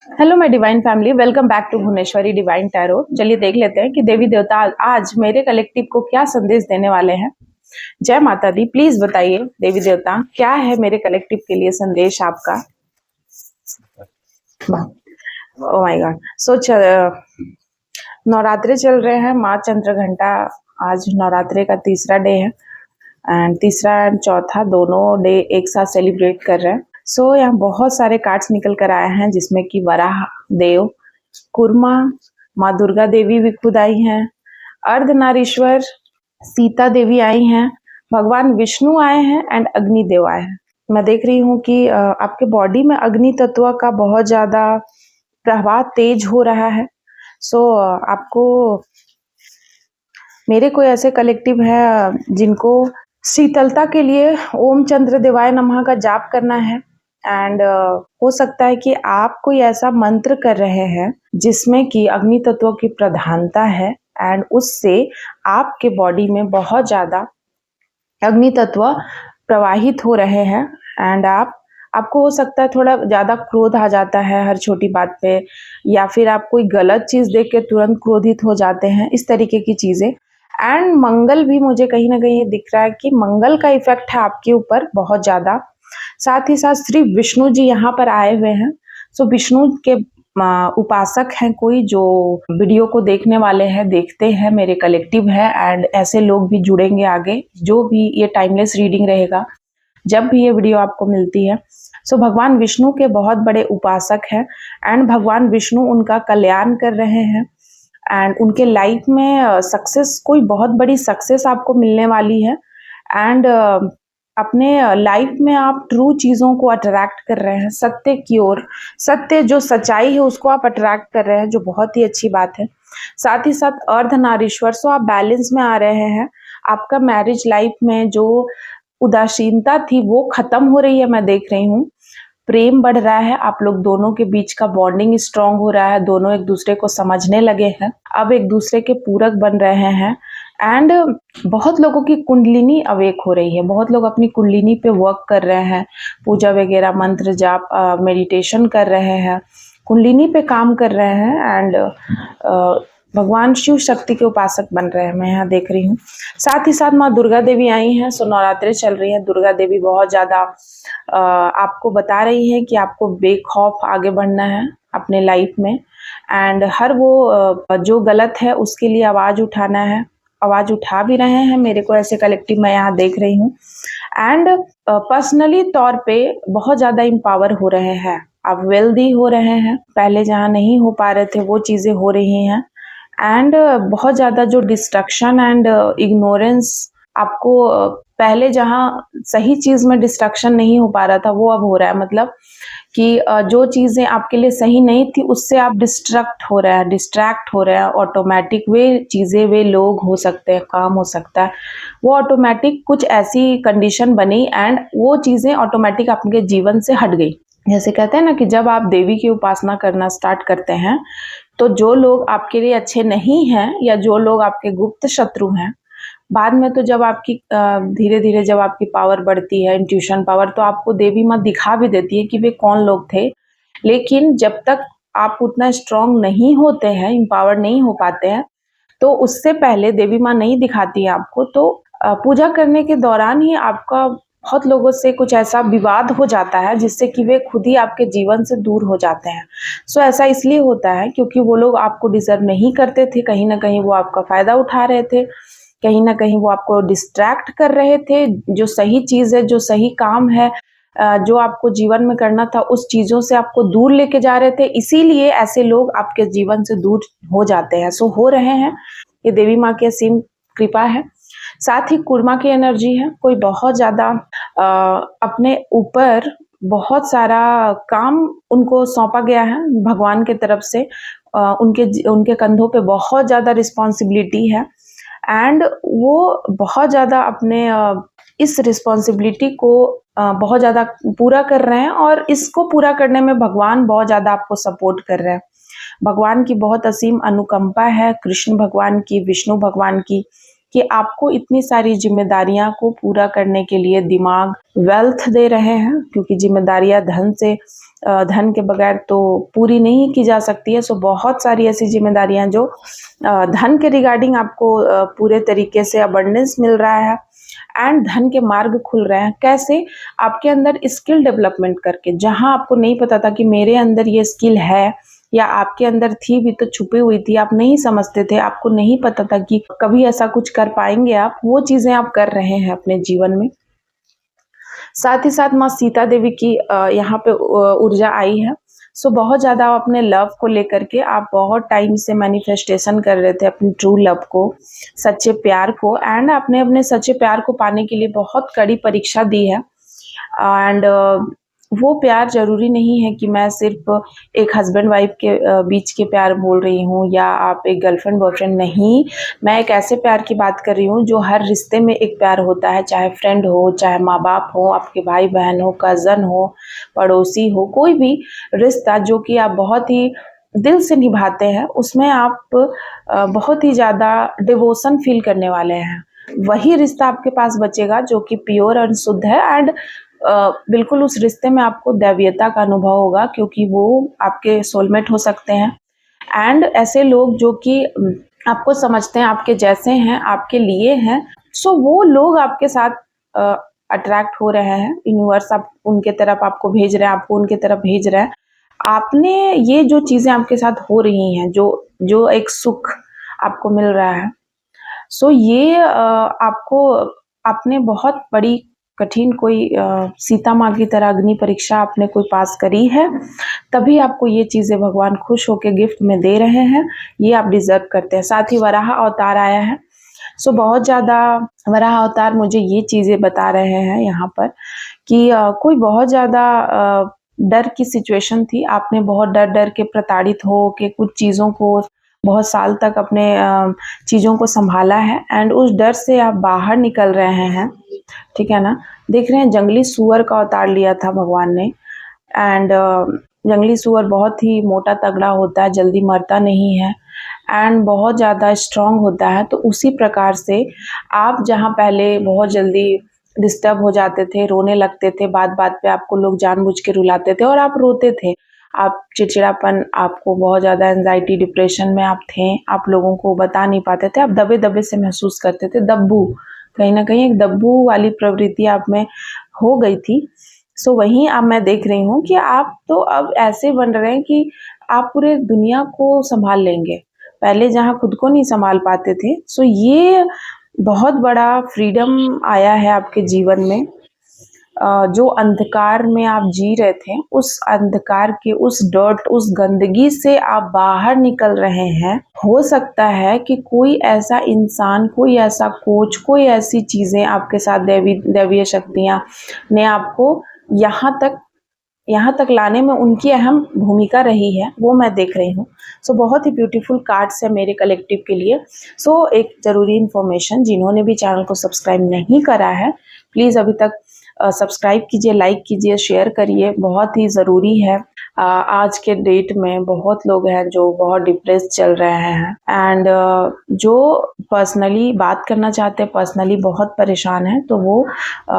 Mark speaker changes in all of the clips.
Speaker 1: Hello my divine family, welcome back to Bhuvaneshwari divine tarot. चलिए देख लेते हैं कि देवी देवता आज मेरे कलेक्टिव को क्या संदेश देने वाले हैं। जय माता दी। प्लीज बताइए देवी देवता, क्या है मेरे कलेक्टिव के लिए संदेश आपका। Oh my God. नवरात्रे चल रहे हैं, माँ चंद्रघंटा। आज नवरात्रे का तीसरा डे है एंड तीसरा एंड चौथा दोनों डे एक साथ सेलिब्रेट कर रहे हैं। यहाँ बहुत सारे कार्ड्स निकल कर आए हैं, जिसमें कि वराह देव, कुर्मा, माँ दुर्गा देवी भी खुद आई हैं, अर्धनारीश्वर सीता देवी आई हैं, भगवान विष्णु आए हैं एंड अग्नि देव आए हैं। मैं देख रही हूँ कि आपके बॉडी में अग्नि तत्व का बहुत ज्यादा प्रभाव तेज हो रहा है। आपको मेरे कोई ऐसे कलेक्टिव है जिनको शीतलता के लिए ओम चंद्र देवाय नमः का जाप करना है एंड हो सकता है कि आप कोई ऐसा मंत्र कर रहे हैं जिसमें कि अग्नि तत्व की प्रधानता है एंड उससे आपके बॉडी में बहुत ज्यादा अग्नि तत्व प्रवाहित हो रहे हैं एंड आपको हो सकता है थोड़ा ज्यादा क्रोध आ जाता है हर छोटी बात पे, या फिर आप कोई गलत चीज देख के तुरंत क्रोधित हो जाते हैं, इस तरीके की चीजें। एंड मंगल भी मुझे कहीं ना कहीं दिख रहा है कि मंगल का इफेक्ट है आपके ऊपर बहुत ज्यादा। साथ ही साथ श्री विष्णु जी यहाँ पर आए हुए हैं। विष्णु के उपासक हैं कोई, जो वीडियो को देखने वाले हैं, देखते हैं, मेरे कलेक्टिव है एंड ऐसे लोग भी जुड़ेंगे आगे। जो भी ये टाइमलेस रीडिंग रहेगा, जब भी ये वीडियो आपको मिलती है। भगवान विष्णु के बहुत बड़े उपासक हैं एंड भगवान विष्णु उनका कल्याण कर रहे हैं एंड उनके लाइफ में सक्सेस, कोई बहुत बड़ी सक्सेस आपको मिलने वाली है एंड अपने लाइफ में आप ट्रू चीजों को अट्रैक्ट कर रहे हैं, सत्य की ओर, सत्य जो सच्चाई है उसको आप अट्रैक्ट कर रहे हैं, जो बहुत ही अच्छी बात है। साथ ही साथ अर्धनारीश्वर, आप बैलेंस में आ रहे हैं। आपका मैरिज लाइफ में जो उदासीनता थी वो खत्म हो रही है, मैं देख रही हूँ। प्रेम बढ़ रहा है, आप लोग दोनों के बीच का बॉन्डिंग स्ट्रांग हो रहा है, दोनों एक दूसरे को समझने लगे हैं, अब एक दूसरे के पूरक बन रहे हैं एंड बहुत लोगों की कुंडलिनी अवेक हो रही है। बहुत लोग अपनी कुंडलिनी पे वर्क कर रहे हैं, पूजा वगैरह, मंत्र जाप, मेडिटेशन कर रहे हैं, कुंडलिनी पे काम कर रहे हैं एंड भगवान शिव शक्ति के उपासक बन रहे हैं, मैं यहाँ देख रही हूँ। साथ ही साथ माँ दुर्गा देवी आई हैं। नवरात्रि चल रही है, दुर्गा देवी बहुत ज्यादा आपको बता रही है कि आपको बेखौफ आगे बढ़ना है अपने लाइफ में एंड हर वो जो गलत है उसके लिए आवाज उठाना है। आवाज उठा भी रहे हैं, मेरे को ऐसे कलेक्टिव मैं यहाँ देख रही हूँ एंड पर्सनली तौर पे बहुत ज्यादा इम्पावर हो रहे हैं। आप वेल्दी हो रहे हैं, पहले जहाँ नहीं हो पा रहे थे वो चीजें हो रही हैं एंड बहुत ज्यादा जो डिस्ट्रक्शन एंड इग्नोरेंस आपको पहले जहाँ सही चीज में डिस्ट्रक्शन नहीं हो पा रहा था वो अब हो रहा है। मतलब कि जो चीजें आपके लिए सही नहीं थी उससे आप डिस्ट्रैक्ट हो रहे हैं। ऑटोमेटिक वे चीजें, वे लोग हो सकते हैं, काम हो सकता है, वो ऑटोमेटिक कुछ ऐसी कंडीशन बनी एंड वो चीजें ऑटोमेटिक आपके जीवन से हट गई। जैसे कहते हैं ना कि जब आप देवी की उपासना करना स्टार्ट करते हैं तो जो लोग आपके लिए अच्छे नहीं हैं या जो लोग आपके गुप्त शत्रु हैं, बाद में तो जब आपकी धीरे धीरे जब आपकी पावर बढ़ती है, इंट्यूशन पावर, तो आपको देवी माँ दिखा भी देती है कि वे कौन लोग थे। लेकिन जब तक आप उतना स्ट्रांग नहीं होते हैं, एम्पावर नहीं हो पाते हैं, तो उससे पहले देवी माँ नहीं दिखाती है आपको। तो पूजा करने के दौरान ही आपका बहुत लोगों से कुछ ऐसा विवाद हो जाता है जिससे कि वे खुद ही आपके जीवन से दूर हो जाते हैं। ऐसा इसलिए होता है क्योंकि वो लोग आपको डिजर्व नहीं करते थे, कहीं ना कहीं वो आपका फायदा उठा रहे थे, कहीं ना कहीं वो आपको डिस्ट्रैक्ट कर रहे थे। जो सही चीज है, जो सही काम है, जो आपको जीवन में करना था, उस चीजों से आपको दूर लेके जा रहे थे। इसीलिए ऐसे लोग आपके जीवन से दूर हो जाते हैं। हो रहे हैं, ये देवी माँ की असीम कृपा है। साथ ही कुर्मा की एनर्जी है, कोई बहुत ज्यादा अपने ऊपर बहुत सारा काम उनको सौंपा गया है भगवान के तरफ से। उनके कंधों पे बहुत ज्यादा रिस्पॉन्सिबिलिटी है एंड वो बहुत ज्यादा अपने इस रिस्पॉन्सिबिलिटी को बहुत ज्यादा पूरा कर रहे हैं और इसको पूरा करने में भगवान बहुत ज्यादा आपको सपोर्ट कर रहे हैं। भगवान की बहुत असीम अनुकंपा है, कृष्ण भगवान की, विष्णु भगवान की, कि आपको इतनी सारी जिम्मेदारियां को पूरा करने के लिए दिमाग, वेल्थ दे रहे हैं, क्योंकि जिम्मेदारियां धन से धन के बगैर तो पूरी नहीं की जा सकती है। सो बहुत सारी ऐसी जिम्मेदारियां जो धन के रिगार्डिंग आपको पूरे तरीके से अबंडेंस मिल रहा है एंड धन के मार्ग खुल रहे हैं। कैसे? आपके अंदर स्किल डेवलपमेंट करके, जहां आपको नहीं पता था कि मेरे अंदर ये स्किल है, या आपके अंदर थी भी तो छुपी हुई थी, आप नहीं समझते थे, आपको नहीं पता था कि कभी ऐसा कुछ कर पाएंगे आप, वो चीजें आप कर रहे हैं अपने जीवन में। साथ ही साथ माँ सीता देवी की यहाँ पे ऊर्जा आई है। सो बहुत ज़्यादा अपने लव को लेकर के आप बहुत टाइम से मैनिफेस्टेशन कर रहे थे अपने ट्रू लव को, सच्चे प्यार को, एंड आपने अपने सच्चे प्यार को पाने के लिए बहुत कड़ी परीक्षा दी है। एंड वो प्यार ज़रूरी नहीं है कि मैं सिर्फ एक हस्बैंड वाइफ के बीच के प्यार बोल रही हूँ, या आप एक गर्लफ्रेंड बॉयफ्रेंड, नहीं। मैं एक ऐसे प्यार की बात कर रही हूँ जो हर रिश्ते में एक प्यार होता है, चाहे फ्रेंड हो, चाहे माँ बाप हो, आपके भाई बहन हो, कज़न हो, पड़ोसी हो, कोई भी रिश्ता जो कि आप बहुत ही दिल से निभाते हैं, उसमें आप बहुत ही ज़्यादा डिवोशन फील करने वाले हैं। वही रिश्ता आपके पास बचेगा जो कि प्योर और शुद्ध है, एंड बिल्कुल उस रिश्ते में आपको दैवीयता का अनुभव होगा, क्योंकि वो आपके सोलमेट हो सकते हैं। एंड ऐसे लोग जो कि आपको समझते हैं, आपके जैसे हैं, आपके लिए हैं, सो वो लोग आपके साथ अट्रैक्ट हो रहे हैं। यूनिवर्स आप उनके तरफ आपको भेज रहे हैं, आपको उनके तरफ भेज रहा है। आपने ये जो चीज़ें आपके साथ हो रही हैं, जो एक सुख आपको मिल रहा है, सो ये आपको, आपने बहुत बड़ी कठिन कोई सीता माँ की तरह अग्नि परीक्षा आपने कोई पास करी है, तभी आपको ये चीज़ें भगवान खुश होकर गिफ्ट में दे रहे हैं। ये आप डिजर्व करते हैं। साथ ही वराह अवतार आया है। सो बहुत ज़्यादा वराह अवतार मुझे ये चीज़ें बता रहे हैं यहाँ पर कि कोई बहुत ज़्यादा डर की सिचुएशन थी। आपने बहुत डर डर के प्रताड़ित हो के कुछ चीज़ों को बहुत साल तक अपने चीज़ों को संभाला है, एंड उस डर से आप बाहर निकल रहे हैं। ठीक है ना? देख रहे हैं, जंगली सुअर का अवतार लिया था भगवान ने, एंड जंगली सुअर बहुत ही मोटा तगड़ा होता है, जल्दी मरता नहीं है, एंड बहुत ज़्यादा स्ट्रांग होता है। तो उसी प्रकार से आप जहाँ पहले बहुत जल्दी डिस्टर्ब हो जाते थे, रोने लगते थे, बात बात पे आपको लोग जानबूझ के रुलाते थे और आप रोते थे, आप चिड़चिड़ापन, आपको बहुत ज़्यादा एंजाइटी, डिप्रेशन में आप थे, आप लोगों को बता नहीं पाते थे, आप दबे दबे से महसूस करते थे, दब्बू, कहीं ना कहीं एक दब्बू वाली प्रवृत्ति आप में हो गई थी। सो वहीं अब मैं देख रही हूँ कि आप तो अब ऐसे बन रहे हैं कि आप पूरे दुनिया को संभाल लेंगे, पहले जहाँ खुद को नहीं संभाल पाते थे। सो ये बहुत बड़ा फ्रीडम आया है आपके जीवन में। जो अंधकार में आप जी रहे थे, उस अंधकार के, उस डर्ट, उस गंदगी से आप बाहर निकल रहे हैं। हो सकता है कि कोई ऐसा इंसान, कोई ऐसा कोच, कोई ऐसी चीज़ें आपके साथ, दैवीय शक्तियाँ ने आपको यहाँ तक लाने में उनकी अहम भूमिका रही है, वो मैं देख रही हूँ। सो बहुत ही ब्यूटीफुल कार्ड्स है मेरे कलेक्टिव के लिए। सो एक ज़रूरी इन्फॉर्मेशन, जिन्होंने भी चैनल को सब्सक्राइब नहीं करा है, प्लीज़ अभी तक सब्सक्राइब कीजिए, लाइक कीजिए, शेयर करिए, बहुत ही ज़रूरी है। आज के डेट में बहुत लोग हैं जो बहुत डिप्रेस चल रहे हैं, एंड जो पर्सनली बात करना चाहते हैं, पर्सनली बहुत परेशान हैं, तो वो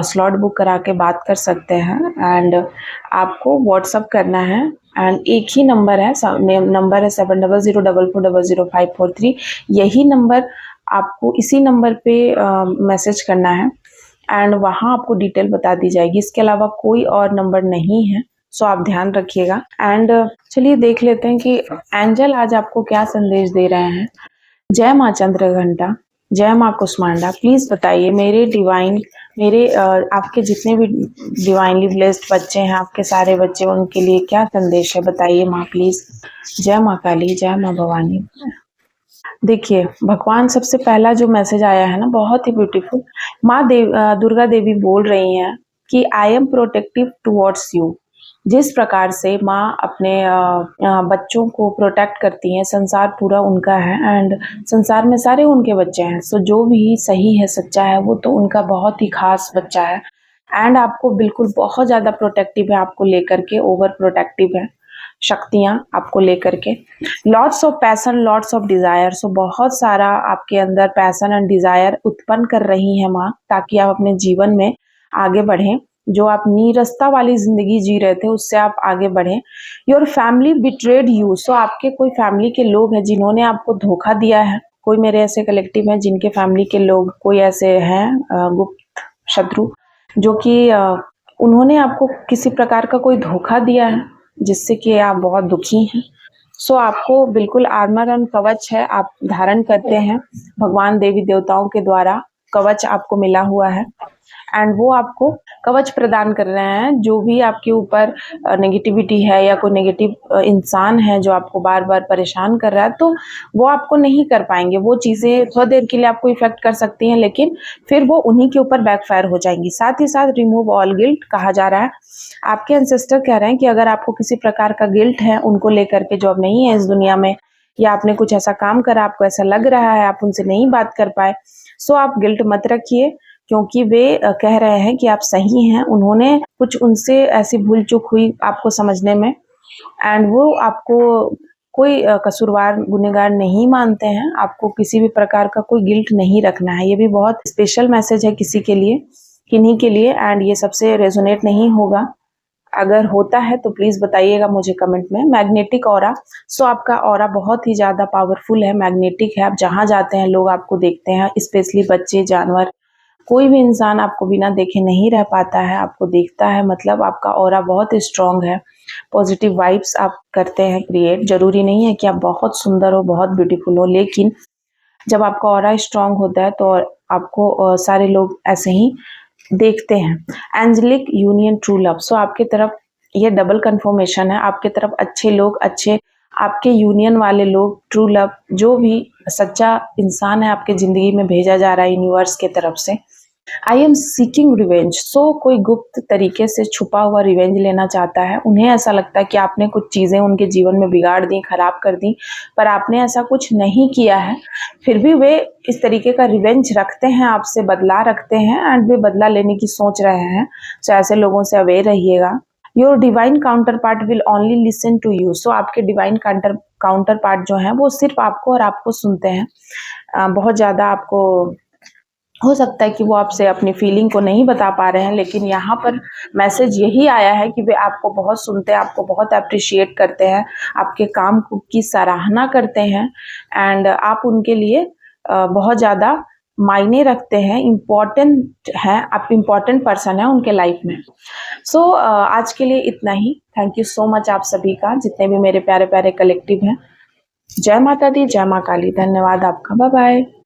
Speaker 1: स्लॉट बुक करा के बात कर सकते हैं। एंड आपको व्हाट्सअप करना है, एंड एक ही नंबर है, 7004404543। यही नंबर आपको, इसी नंबर पे मैसेज करना है, एंड वहाँ आपको डिटेल बता दी जाएगी। इसके अलावा कोई और नंबर नहीं है, सो आप ध्यान रखिएगा। एंड चलिए देख लेते हैं कि एंजल आज आपको क्या संदेश दे रहे हैं। जय माँ चंद्रघंटा, जय माँ कुष्मांडा, प्लीज़ बताइए मेरे आपके जितने भी डिवाइनली ब्लेस्ड बच्चे हैं, आपके सारे बच्चे, उनके लिए क्या संदेश है, बताइए माँ प्लीज़। जय माँ काली, जय माँ भवानी। देखिए, भगवान सबसे पहला जो मैसेज आया है ना, बहुत ही ब्यूटीफुल। दुर्गा देवी बोल रही हैं कि I am protective towards you. जिस प्रकार से माँ अपने बच्चों को प्रोटेक्ट करती हैं, संसार पूरा उनका है, एंड संसार में सारे उनके बच्चे हैं। सो जो भी सही है, सच्चा है, वो तो उनका बहुत ही खास बच्चा है, एंड आपको बिल्कुल बहुत ज़्यादा प्रोटेक्टिव है, आपको लेकर के ओवर प्रोटेक्टिव है शक्तियाँ आपको लेकर के। Lots of passion, lots of desire. So बहुत सारा आपके अंदर पैसन एंड डिज़ायर उत्पन्न कर रही है माँ, ताकि आप अपने जीवन में आगे बढ़ें। जो आप नीरसता वाली ज़िंदगी जी रहे थे, उससे आप आगे बढ़ें। Your family betrayed you, so आपके कोई फैमिली के लोग हैं जिन्होंने आपको धोखा दिया है। कोई मेरे ऐसे कलेक्टिव हैं जिनके फैमिली के लोग कोई ऐसे हैं गुप्त शत्रु, जो कि उन्होंने आपको किसी प्रकार का कोई धोखा दिया है, जिससे कि आप बहुत दुखी हैं। सो आपको बिल्कुल आर्मर एंड कवच है, आप धारण करते हैं। भगवान देवी देवताओं के द्वारा कवच आपको मिला हुआ है एंड वो आपको कवच प्रदान कर रहे हैं। जो भी आपके ऊपर नेगेटिविटी है या कोई नेगेटिव इंसान है जो आपको बार बार परेशान कर रहा है, तो वो आपको नहीं कर पाएंगे। वो चीज़ें थोड़ी देर के लिए आपको इफेक्ट कर सकती हैं, लेकिन फिर वो उन्हीं के ऊपर बैकफायर हो जाएंगी। साथ ही साथ रिमूव ऑल गिल्ट कहा जा रहा है। आपके एंसेस्टर कह रहे हैं कि अगर आपको किसी प्रकार का गिल्ट है उनको लेकर के, जो अब नहीं है इस दुनिया में, या आपने कुछ ऐसा काम करा, आपको ऐसा लग रहा है आप उनसे नहीं बात कर पाए, सो आप गिल्ट मत रखिए, क्योंकि वे कह रहे हैं कि आप सही हैं। उन्होंने कुछ उनसे ऐसी भूल चूक हुई आपको समझने में, एंड वो आपको कोई कसूरवार गुनहगार नहीं मानते हैं। आपको किसी भी प्रकार का कोई गिल्ट नहीं रखना है। ये भी बहुत स्पेशल मैसेज है किसी के लिए, किन्हीं के लिए, एंड ये सबसे रेजोनेट नहीं होगा। अगर होता है तो प्लीज बताइएगा मुझे कमेंट में। मैग्नेटिक ऑरा, सो आपका ऑरा बहुत ही ज्यादा पावरफुल है, मैग्नेटिक है। आप जहाँ जाते हैं लोग आपको देखते हैं, स्पेशली बच्चे, जानवर, कोई भी इंसान आपको बिना देखे नहीं रह पाता है, आपको देखता है। मतलब आपका ऑरा बहुत स्ट्रांग है। पॉजिटिव वाइब्स आप करते हैं क्रिएट। जरूरी नहीं है कि आप बहुत सुंदर हो, बहुत ब्यूटीफुल हो, लेकिन जब आपका ऑरा स्ट्रांग होता है तो आपको सारे लोग ऐसे ही देखते हैं। एंजेलिक यूनियन ट्रू लव, सो आपके तरफ ये डबल कंफर्मेशन है। आपके तरफ अच्छे लोग, अच्छे आपके यूनियन वाले लोग, ट्रू लव, जो भी सच्चा इंसान है आपके जिंदगी में भेजा जा रहा है यूनिवर्स के तरफ से। आई एम सीकिंग रिवेंज, सो कोई गुप्त तरीके से छुपा हुआ रिवेंज लेना चाहता है। उन्हें ऐसा लगता है कि आपने कुछ चीज़ें उनके जीवन में बिगाड़ दी, खराब कर दी, पर आपने ऐसा कुछ नहीं किया है। फिर भी वे इस तरीके का रिवेंज रखते हैं, आपसे बदला रखते हैं, एंड वे बदला लेने की सोच रहे हैं। सो ऐसे लोगों से अवेयर रहिएगा। Your divine counterpart will only listen to you, so आपके डिवाइन काउंटर पार्ट जो है वो सिर्फ आपको और आपको सुनते हैं। बहुत ज़्यादा आपको हो सकता है कि वो आपसे अपनी फीलिंग को नहीं बता पा रहे हैं, लेकिन यहाँ पर मैसेज यही आया है कि वे आपको बहुत सुनते हैं, आपको बहुत अप्रिशिएट करते हैं, आपके काम की सराहना करते हैं, एंड आप उनके लिए बहुत ज़्यादा मायने रखते हैं, इम्पॉर्टेंट हैं, आप इम्पॉर्टेंट पर्सन है उनके लाइफ में। सो आज के लिए इतना ही। थैंक यू सो मच आप सभी का, जितने भी मेरे प्यारे प्यारे कलेक्टिव हैं। जय माता दी, जय माँ काली। धन्यवाद आपका। Bye bye.